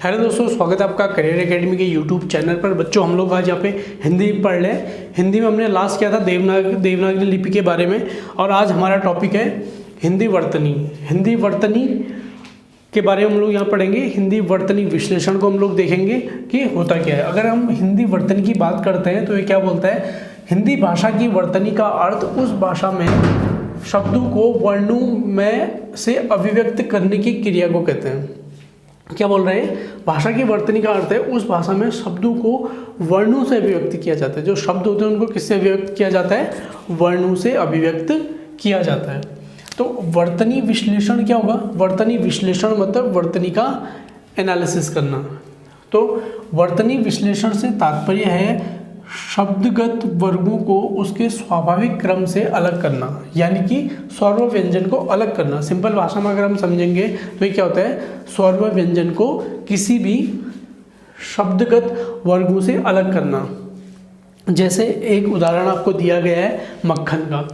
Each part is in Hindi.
हेलो दोस्तों, स्वागत है आपका करियर एकेडमी के यूट्यूब चैनल पर। बच्चों, हम लोग आज यहाँ पे हिंदी पढ़ रहे हैं। हिंदी में हमने लास्ट किया था देवनागरी लिपि के बारे में, और आज हमारा टॉपिक है हिंदी वर्तनी। हिंदी वर्तनी के बारे में हम लोग यहाँ पढ़ेंगे। हिंदी वर्तनी विश्लेषण को हम लोग देखेंगे कि होता क्या है। अगर हम हिंदी वर्तनी की बात करते हैं तो ये क्या बोलता है, हिंदी भाषा की वर्तनी का अर्थ उस भाषा में शब्दों को वर्णों में से अभिव्यक्त करने की क्रिया को कहते हैं। क्या बोल रहे हैं, भाषा की वर्तनी का अर्थ है उस भाषा में शब्दों को वर्णों से अभिव्यक्त किया जाता है। जो शब्द होते हैं उनको किससे अभिव्यक्त किया जाता है, वर्णों से अभिव्यक्त किया जाता है। तो वर्तनी विश्लेषण क्या होगा, वर्तनी विश्लेषण मतलब वर्तनी का एनालिसिस करना। तो वर्तनी विश्लेषण से तात्पर्य है शब्दगत वर्गों को उसके स्वाभाविक क्रम से अलग करना, यानी कि स्वर व व्यंजन को अलग करना। सिंपल भाषा में अगर हम समझेंगे तो ये क्या होता है, स्वर व व्यंजन को किसी भी शब्दगत वर्गों से अलग करना। जैसे एक उदाहरण आपको दिया गया है मक्खन का।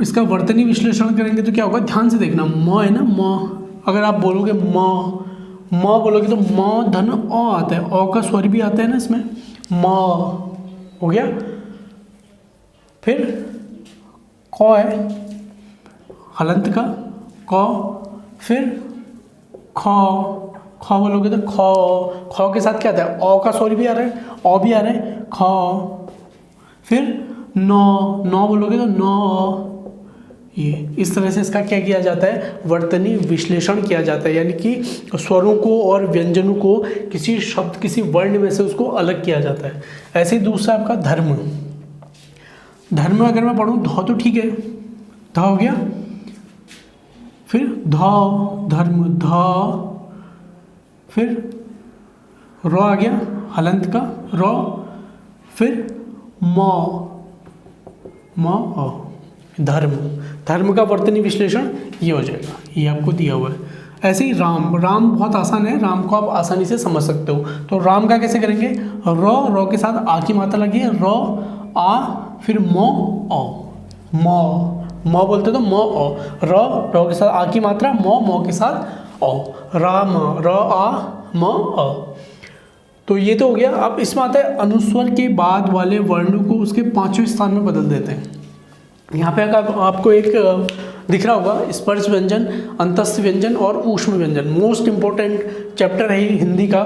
इसका वर्तनी विश्लेषण करेंगे तो क्या होगा, ध्यान से देखना। म है ना, म अगर आप बोलोगे म बोलोगे तो म धन अ आता है, अ का स्वर भी आता है ना इसमें, म हो गया। फिर क है हलंत का क, फिर ख बोलोगे तो ख के साथ क्या आता है, अ का स्वर भी आ रहा है, अ भी आ रहा है, ख। फिर न बोलोगे तो न। ये इस तरह से इसका क्या किया जाता है, वर्तनी विश्लेषण किया जाता है, यानी कि स्वरों को और व्यंजनों को किसी शब्द किसी वर्ण में से उसको अलग किया जाता है। ऐसे ही दूसरा आपका धर्म। धर्म अगर मैं पढ़ूँ ध तो ठीक है, ध हो गया। फिर ध धर्म ध, फिर र आ गया हलंत का र, फिर म धर्म का वर्तनी विश्लेषण ये हो जाएगा, ये आपको दिया हुआ है। ऐसे ही राम बहुत आसान है, राम को आप आसानी से समझ सकते हो। तो राम का कैसे करेंगे, र के साथ आ की मात्रा लगी है, र आ, फिर म बोलते तो म अ, र के साथ आ की मात्रा, म के साथ अ, राम, र आ म अ। तो ये तो हो गया। अब इसमें आता है अनुस्वर के बाद वाले वर्णों को उसके पांचवें स्थान में बदल देते हैं। यहाँ पे आपको एक दिख रहा होगा, स्पर्श व्यंजन, अंतस्थ व्यंजन और ऊष्म व्यंजन। मोस्ट इंपॉर्टेंट चैप्टर है हिंदी का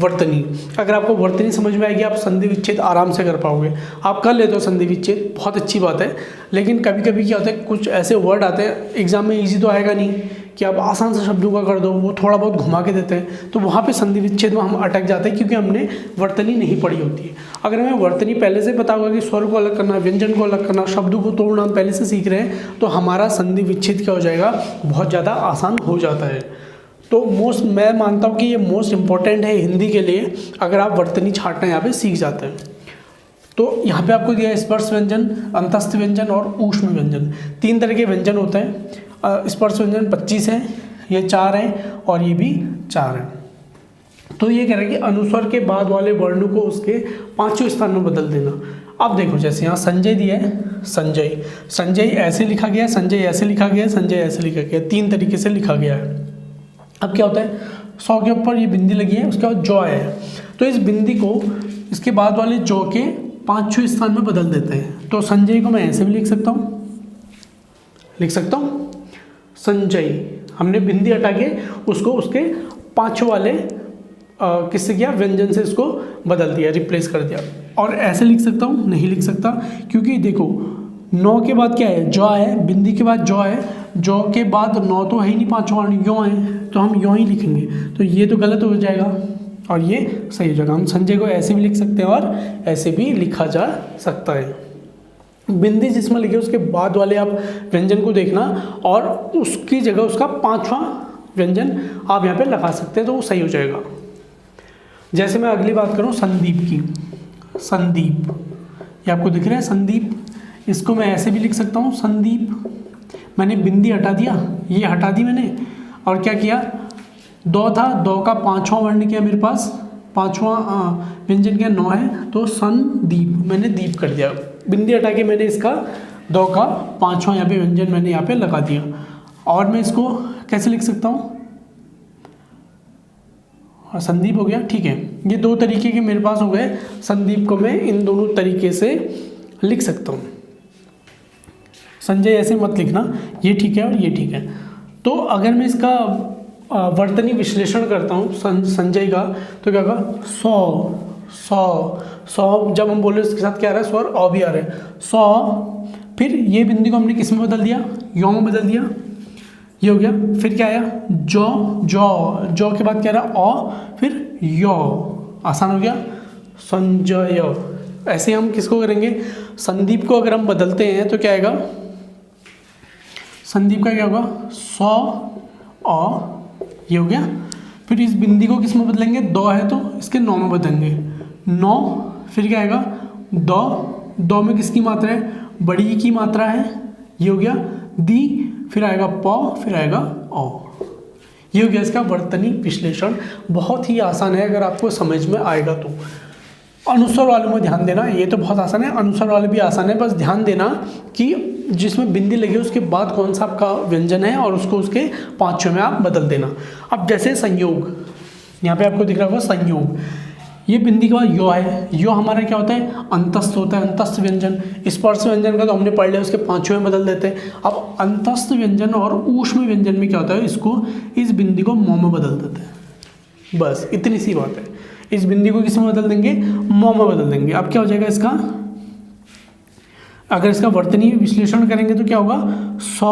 वर्तनी। अगर आपको वर्तनी समझ में आएगी आप संधि विच्छेद आराम से कर पाओगे। आप कर लेते हो संधि विच्छेद, बहुत अच्छी बात है। लेकिन कभी कभी क्या होता है, कुछ ऐसे वर्ड आते हैं एग्जाम में, इजी तो आएगा नहीं कि आप आसान से शब्दों का कर दो, वो थोड़ा बहुत घुमा के देते हैं, तो वहाँ पे संधि विच्छेद में हम अटक जाते हैं क्योंकि हमने वर्तनी नहीं पढ़ी होती है। अगर हमें वर्तनी पहले से पता होगा कि स्वर को अलग करना, व्यंजन को अलग करना, शब्दों को तोड़ना हम पहले से सीख रहे हैं, तो हमारा संधि विच्छेद क्या हो जाएगा, बहुत ज़्यादा आसान हो जाता है। तो मैं मानता हूँ कि ये मोस्ट इंपॉर्टेंट है हिंदी के लिए। अगर आप वर्तनी छांटना यहाँ पे सीख जाते हैं तो यहाँ पे आपको दिया है स्पर्श व्यंजन, अंतस्थ व्यंजन और ऊष्म व्यंजन। 3 तरह के व्यंजन होते हैं। स्पर्श व्यंजन 25 है, ये 4 हैं और ये भी 4 हैं। तो ये कह रहे हैं कि अनुस्वर के बाद वाले वर्णों को उसके 5वें स्थान में बदल देना। अब देखो, जैसे यहाँ संजय दिया है, संजय ऐसे लिखा गया, संजय ऐसे लिखा गया, संजय ऐसे लिखा गया, 3 तरीके से लिखा गया है। अब क्या होता है, 100 के ऊपर ये बिंदी लगी है, उसके बाद जौ है, तो इस बिंदी को इसके बाद वाले जौ के 5वें स्थान में बदल देते हैं। तो संजय को मैं ऐसे भी लिख सकता हूँ, संजय। हमने बिंदी हटा के उसको उसके 5वें वाले किससे किया, व्यंजन से इसको बदल दिया, रिप्लेस कर दिया। और ऐसे लिख सकता हूँ, नहीं लिख सकता, क्योंकि देखो 9 के बाद क्या है, जौ है, बिंदी के बाद जौ है, जौ के बाद 9 तो है ही नहीं, 5वां यों है, तो हम यों ही लिखेंगे। तो ये तो गलत हो जाएगा और ये सही हो जाएगा। हम संजय को ऐसे भी लिख सकते हैं और ऐसे भी लिखा जा सकता है। बिंदी जिसमें लिखे उसके बाद वाले आप व्यंजन को देखना और उसकी जगह उसका 5वां व्यंजन आप यहाँ पे लगा सकते हैं, तो वो सही हो जाएगा। जैसे मैं अगली बात करूँ संदीप की, संदीप, ये आपको दिख रहा है संदीप, इसको मैं ऐसे भी लिख सकता हूँ संदीप। मैंने बिंदी हटा दिया, ये हटा दी मैंने, और क्या किया, दो था, दो का 5वां वर्ण किया मेरे पास, 5वां व्यंजन क्या 9 है, तो संदीप मैंने दीप कर दिया। बिंदी हटा के मैंने इसका 2 का 5वां यहाँ पे व्यंजन मैंने यहाँ पे लगा दिया। और मैं इसको कैसे लिख सकता हूँ, और संदीप हो गया, ठीक है। ये दो तरीके के मेरे पास हो गए। संदीप को मैं इन दोनों तरीके से लिख सकता हूँ। संजय ऐसे मत लिखना, ये ठीक है और ये ठीक है। तो अगर मैं इसका वर्तनी विश्लेषण करता हूँ संजय का, तो क्या होगा, सौ सौ सौ, जब हम बोल रहे हैं उसके साथ क्या आ रहा है, स्वर औ भी आ रहे हैं, सौ। फिर ये बिंदी को हमने किस में बदल दिया, यौ में बदल दिया, ये हो गया। फिर क्या आया, जौ जौ, जौ के बाद क्या रहा, औ, फिर यौ, आसान हो गया, संजय। ऐसे हम किसको करेंगे, संदीप को अगर हम बदलते हैं तो क्या आएगा, संदीप का क्या होगा, सौ औ, ये हो गया। फिर इस बिंदी को किस में बदलेंगे, दो है तो इसके नौ में बदलेंगे, नौ। फिर क्या आएगा, दो, दो में किसकी मात्रा है, बड़ी की मात्रा है, ये हो गया, दी। फिर आएगा पौ, फिर आएगा औ। ये हो गया इसका वर्तनी विश्लेषण। बहुत ही आसान है अगर आपको समझ में आएगा तो। अनुस्वर वालों में ध्यान देना, ये तो बहुत आसान है, अनुस्वर वाले भी आसान है। बस ध्यान देना कि जिसमें बिंदी लगी उसके बाद कौन सा आपका व्यंजन है और उसको उसके पाँचों में आप बदल देना। अब जैसे संयोग, यहाँ पे आपको दिख रहा होगा संयोग, ये बिंदी के बाद यो है। यो हमारा क्या होता है, अंतस्थ होता है, अंतस्थ व्यंजन। स्पर्श व्यंजन का तो हमने पढ़ लिया, उसके पाँचों में बदल देते हैं। अब अंतस्थ व्यंजन और ऊष्म व्यंजन में क्या होता है, इसको, इस बिंदी को मौ में बदल देते हैं। बस इतनी सी बात है। इस बिंदी को किस में बदल देंगे, मौ में बदल देंगे। अब क्या हो जाएगा इसका, अगर इसका वर्तनी विश्लेषण करेंगे तो क्या होगा, सौ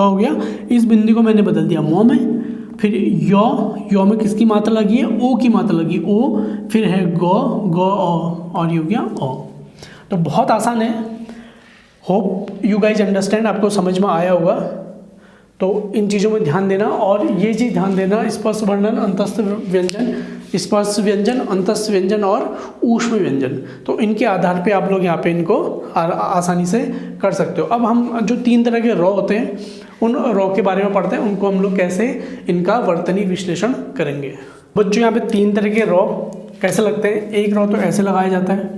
हो गया। इस बिंदी को मैंने बदल दिया मौ में। फिर यो में किसकी मात्रा लगी है, ओ की मात्रा लगी, ओ। फिर है गो, गो ओ, और ये हो गया ओ। तो बहुत आसान है। होप यू गाइज अंडरस्टैंड, आपको समझ में आया होगा। तो इन चीज़ों में ध्यान देना, और ये चीज़ ध्यान देना, स्पर्श वर्णन, अंतस्थ व्यंजन, स्पर्श व्यंजन, अंतस्थ व्यंजन और ऊष्म व्यंजन। तो इनके आधार पे आप लोग यहाँ पे इनको आसानी से कर सकते हो। अब हम जो तीन तरह के रॉ होते हैं उन रॉ के बारे में पढ़ते हैं, उनको हम लोग कैसे इनका वर्तनी विश्लेषण करेंगे। बच्चों यहाँ पे तीन तरह के रॉ कैसे लगते हैं। एक रॉ तो ऐसे लगाया जाता है,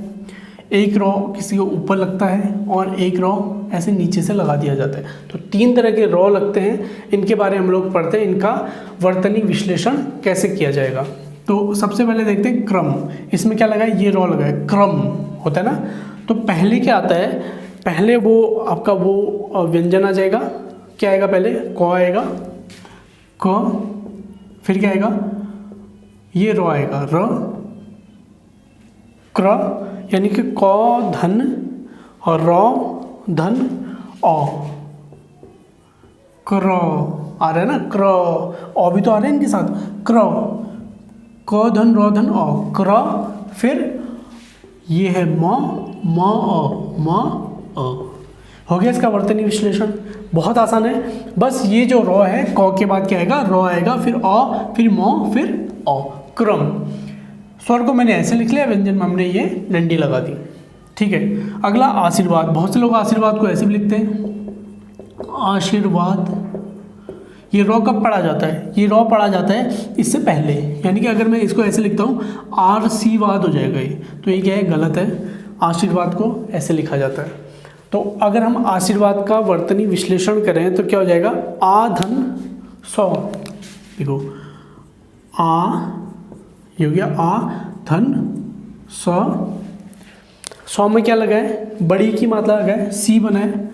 एक रॉ किसी के ऊपर लगता है, और एक रॉ ऐसे नीचे से लगा दिया जाता है। तो तीन तरह के रॉ लगते हैं, इनके बारे में हम लोग पढ़ते हैं, इनका वर्तनी विश्लेषण कैसे किया जाएगा। तो सबसे पहले देखते हैं क्रम। इसमें क्या लगा है, ये रॉ लगा है, क्रम होता है ना। तो पहले क्या आता है, पहले वो आपका वो व्यंजन आ जाएगा। क्या आएगा, पहले क आएगा, क। फिर क्या आएगा, ये रॉ आएगा, र, क्र, यानी कि क धन और र धन औ, क्र आ रहा है ना, क्र। औ भी तो आ रहे हैं इनके साथ, क्र, क धन र धन औ, क्र। फिर ये है म, म अ, म अ। हो गया इसका वर्तनी विश्लेषण। बहुत आसान है। बस ये जो रॉ है, क के बाद क्या आएगा, रॉ आएगा, फिर अ, फिर म, फिर औ, क्रम। स्वर को मैंने ऐसे लिख लिया, व्यंजन में हमने ये डंडी लगा दी, ठीक है। अगला आशीर्वाद। बहुत से लोग आशीर्वाद को ऐसे भी लिखते हैं, आशीर्वाद। ये रॉ कब पढ़ा जाता है, ये रॉ पढ़ा जाता है इससे पहले, यानी कि अगर मैं इसको ऐसे लिखता हूँ, आशीर्वाद हो जाएगा ये, तो ये क्या है, गलत है। आशीर्वाद को ऐसे लिखा जाता है। तो अगर हम आशीर्वाद का वर्तनी विश्लेषण करें तो क्या हो जाएगा, आ धन सौ। देखो आ, ये हो गया आ धन सौ। सौ में क्या लगा है, बड़ी की मात्रा लगा है, सी बना है।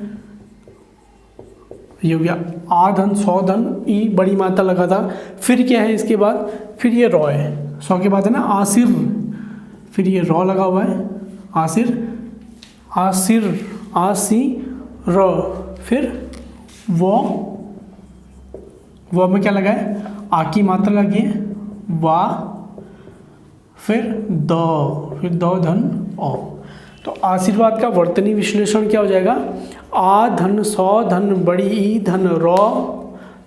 ये हो गया आ धन सौ धन ई, बड़ी मात्रा लगा था। फिर क्या है इसके बाद, फिर ये रॉ है, सौ के बाद है ना आसिर, फिर ये रॉ लगा हुआ है, आसिर, आसिर, आसी र। फिर वो में क्या लगा है, आ की मात्रा लगी है, वा। फिर दो धन औ। तो आशीर्वाद का वर्तनी विश्लेषण क्या हो जाएगा, आ धन सौ धन बड़ी ई धन रॉ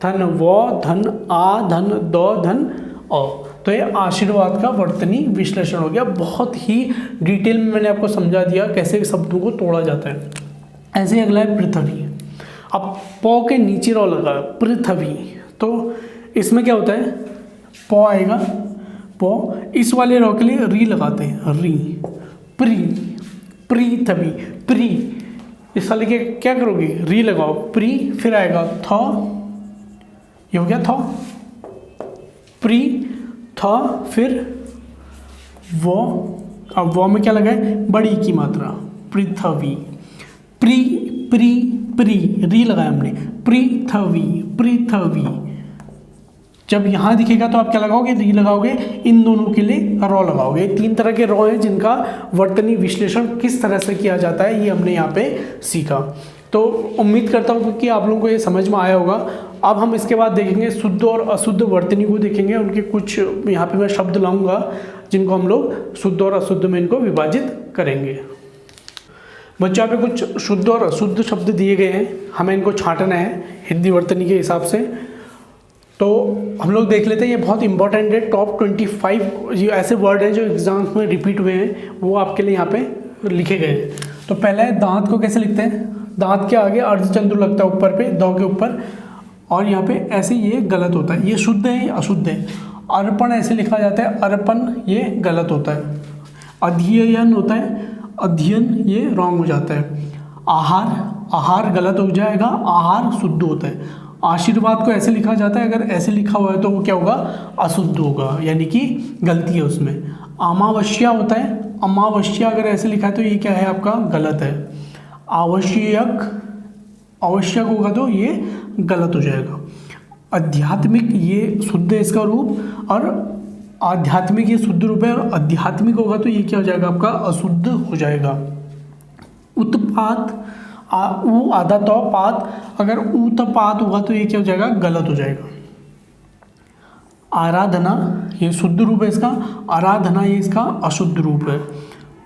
धन वो धन आ धन दो धन औ। तो ये आशीर्वाद का वर्तनी विश्लेषण हो गया। बहुत ही डिटेल में मैंने आपको समझा दिया कैसे शब्दों को तोड़ा जाता है। ऐसे ही अगला है पृथ्वी। अब पौ के नीचे रॉ लगा है, पृथ्वी। तो इसमें क्या होता है, पौ आएगा, पौ। इस वाले रॉ के लिए री लगाते हैं, री, प्री, पृथ्वी, प्री। इस वाले के क्या करोगे, री लगाओ, प्री। फिर आएगा थ, ये हो गया थ, प्री था, फिर वो, अब वो में क्या लगा है, बड़ी की मात्रा, पृथ्वी, प्री प्री प्री, री लगाया हमने, पृथ्वी पृथ्वी। जब यहाँ दिखेगा तो आप क्या लगाओगे, री लगाओगे, इन दोनों के लिए रॉ लगाओगे। 3 तरह के रॉ हैं जिनका वर्तनी विश्लेषण किस तरह से किया जाता है, ये हमने यहाँ पे सीखा। तो उम्मीद करता हूँ कि आप लोगों को ये समझ में आया होगा। अब हम इसके बाद देखेंगे शुद्ध और अशुद्ध वर्तनी को देखेंगे। उनके कुछ यहाँ पे मैं शब्द लाऊंगा जिनको हम लोग शुद्ध और अशुद्ध में इनको विभाजित करेंगे। बच्चों यहाँ पे कुछ शुद्ध और अशुद्ध शब्द दिए गए हैं, हमें इनको छांटना है हिंदी वर्तनी के हिसाब से। तो हम लोग देख लेते हैं, ये बहुत इंपॉर्टेंट है। टॉप 25 ये ऐसे वर्ड हैं जो एग्जाम्स में रिपीट हुए हैं, वो आपके लिए यहाँ पे लिखे गए हैं। तो पहला है दांत को कैसे लिखते हैं, दांत के आगे अर्धचंद्र लगता है ऊपर पे, दो के ऊपर, और यहाँ पे ऐसे ये गलत होता है। ये शुद्ध है, ये अशुद्ध है। अर्पण ऐसे लिखा जाता है, अर्पण ये गलत होता है। अध्ययन होता है, अध्ययन ये रॉन्ग हो जाता है। आहार, आहार गलत हो जाएगा, आहार शुद्ध होता है। आशीर्वाद को ऐसे लिखा जाता है, अगर ऐसे लिखा हुआ है तो वो क्या होगा, अशुद्ध होगा, यानी कि गलती है उसमें। अमावस्या होता है, अमावस्या अगर ऐसे लिखा है तो ये क्या है आपका, गलत है। आवश्यक, आवश्यक होगा तो ये गलत हो जाएगा। आध्यात्मिक ये शुद्ध है इसका रूप, और आध्यात्मिक ये शुद्ध रूप है, और आध्यात्मिक होगा तो ये क्या हो जाएगा आपका, अशुद्ध हो जाएगा। उत्पात, ऊ आधा तो पात, अगर उत्पात होगा तो ये क्या हो जाएगा, गलत हो जाएगा। आराधना ये शुद्ध रूप है इसका, आराधना ये इसका अशुद्ध रूप है।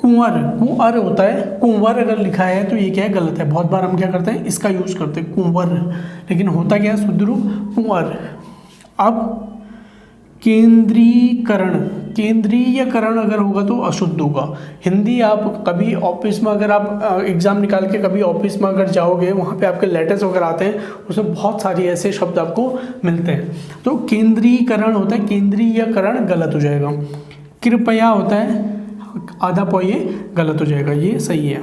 कुंवर, कुंवर होता है, कुंवर अगर लिखा है तो ये क्या है, गलत है। बहुत बार हम क्या करते हैं, इसका यूज करते हैं कुंवर, लेकिन होता क्या है, शुद्ध रूप कुंवर। अब केंद्रीकरण, केंद्रीयकरण अगर होगा तो अशुद्ध होगा। हिंदी आप कभी ऑफिस में, अगर आप एग्ज़ाम निकाल के कभी ऑफिस में अगर जाओगे, वहाँ पे आपके लेटर्स वगैरह आते हैं, उसमें बहुत सारे ऐसे शब्द आपको मिलते हैं। तो केंद्रीकरण होता है, केंद्रीयकरण गलत हो जाएगा। कृपया होता है, आधा पौ ये गलत हो जाएगा, ये सही है।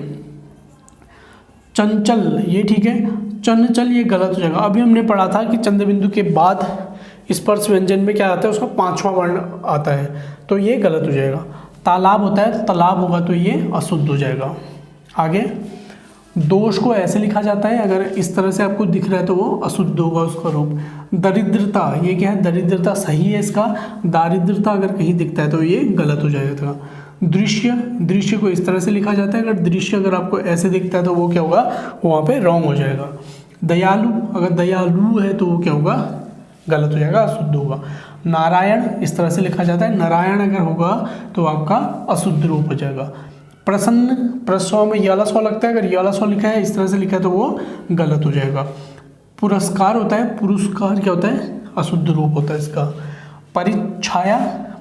चंचल ये ठीक है, चंचल ये गलत हो जाएगा। अभी हमने पढ़ा था कि चंद्र बिंदु के बाद स्पर्श व्यंजन में क्या आता है, उसका 5वां वर्ण आता है, तो ये गलत हो जाएगा। तालाब होता है, तालाब होगा तो ये अशुद्ध हो जाएगा। आगे दोष को ऐसे लिखा जाता है, अगर इस तरह से आपको दिख रहा है तो वो अशुद्ध होगा उसका रूप। दरिद्रता ये क्या है, दरिद्रता सही है इसका, दारिद्रता अगर कहीं दिखता है तो ये गलत हो जाएगा। दृश्य, दृश्य को इस तरह से लिखा जाता है, अगर दृश्य अगर आपको ऐसे दिखता है तो वो क्या होगा, वहाँ पे रॉन्ग हो जाएगा। दयालु, अगर दयालु है तो वो क्या होगा, गलत हो जाएगा, अशुद्ध होगा। नारायण इस तरह से लिखा जाता है, नारायण अगर होगा तो आपका अशुद्ध रूप हो जाएगा। प्रसन्न, प्रसव में याला स्व लगता है, अगर याला स्व लिखा है इस तरह से लिखा है तो वो गलत हो जाएगा। पुरस्कार होता है, पुरस्कार क्या होता है, अशुद्ध रूप होता है इसका। परिछाया,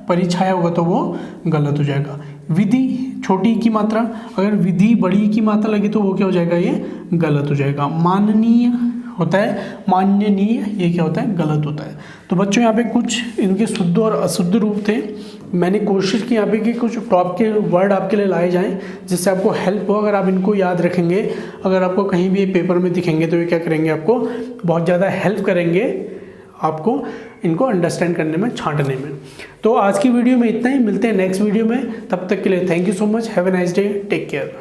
परिछाया होगा तो वो गलत हो जाएगा। विधि, छोटी की मात्रा, अगर विधि बड़ी की मात्रा लगी तो वो क्या हो जाएगा, ये गलत हो जाएगा। माननीय होता है, माननीय ये क्या होता है, गलत होता है। तो बच्चों यहाँ पे कुछ इनके शुद्ध और अशुद्ध रूप थे। मैंने कोशिश की यहाँ पे कि कुछ टॉप के वर्ड आपके लिए लाए जाएं जिससे आपको हेल्प हो। अगर आप इनको याद रखेंगे, अगर आपको कहीं भी पेपर में दिखेंगे तो ये क्या करेंगे, आपको बहुत ज़्यादा हेल्प करेंगे आपको इनको अंडरस्टैंड करने में, छांटने में। तो आज की वीडियो में इतना ही, मिलते हैं नेक्स्ट वीडियो में। तब तक के लिए thank you so much, have a nice day, take care.